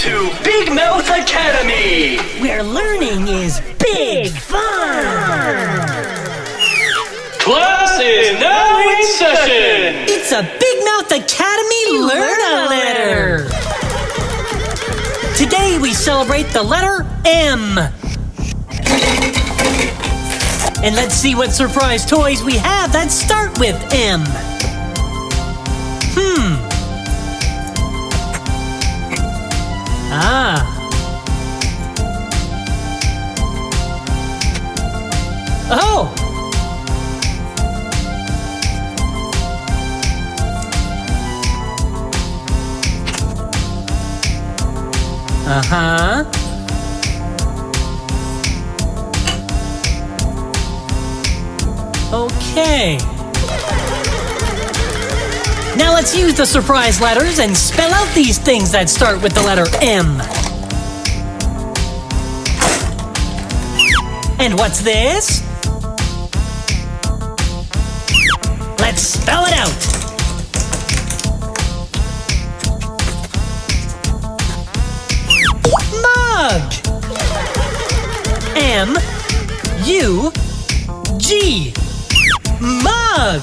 to Big Mouth Academy, where learning is big fun. Class is now in session. It's a Big Mouth Academy Learn-A-Letter. Today we celebrate the letter M. And let's see what surprise toys we have that start with M. Oh! Okay. Now let's use the surprise letters and spell out these things that start with the letter M. And what's this? Let's spell it out. Mug. M-U-G. Mug.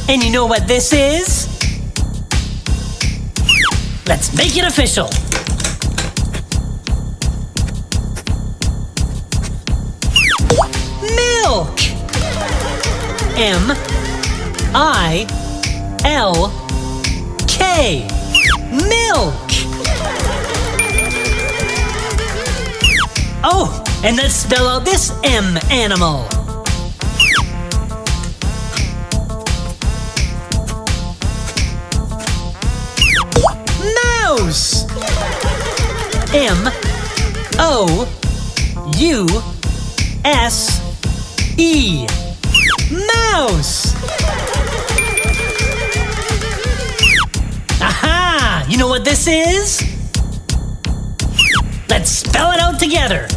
And you know what this is? Let's make it official. Milk. M-I-L-K. Milk. Oh, and let's spell out this M animal. Mouse. M-O-U-S-E. Mouse. Aha! You know what this is? Let's spell it out together.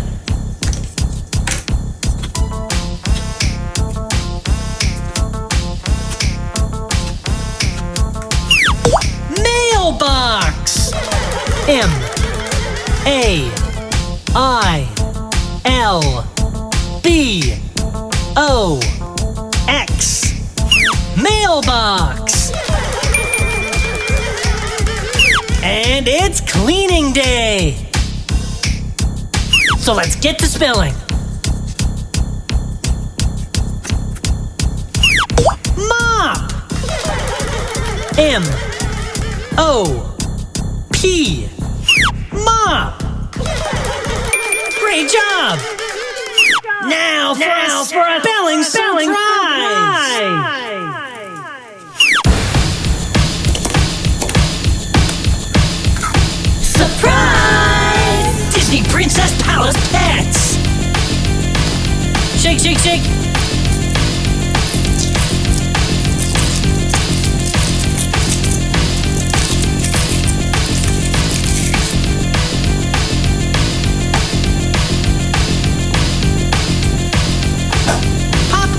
Mailbox. M-A-I-L-B-O-X. Mailbox. And it's cleaning day. So let's get to spelling. Mop. M-O-P. Mop. Great job. Now for a spelling surprise. Surprise! Disney Princess Palace Pets! Shake, shake, shake! Pop!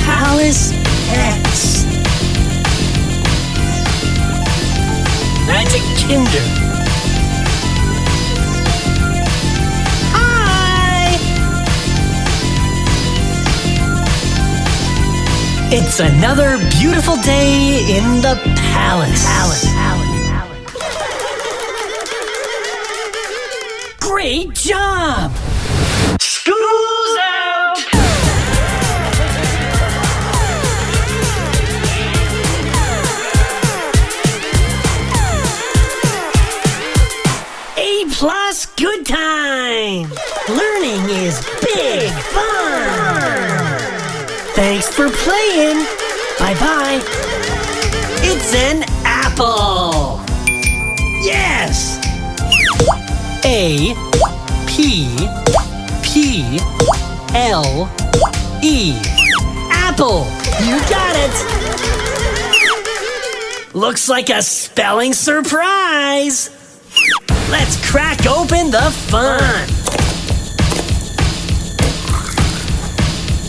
Palace Pets! Magic Kinder. Hi! It's another beautiful day in the palace. Great job! School's out. A+ good time! Learning is big fun! Thanks for playing! Bye-bye! It's an apple! Yes! A-P-P-L-E. Apple! You got it! Looks like a spelling surprise! Let's crack open the fun!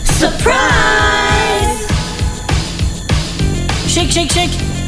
Surprise! shake, shake.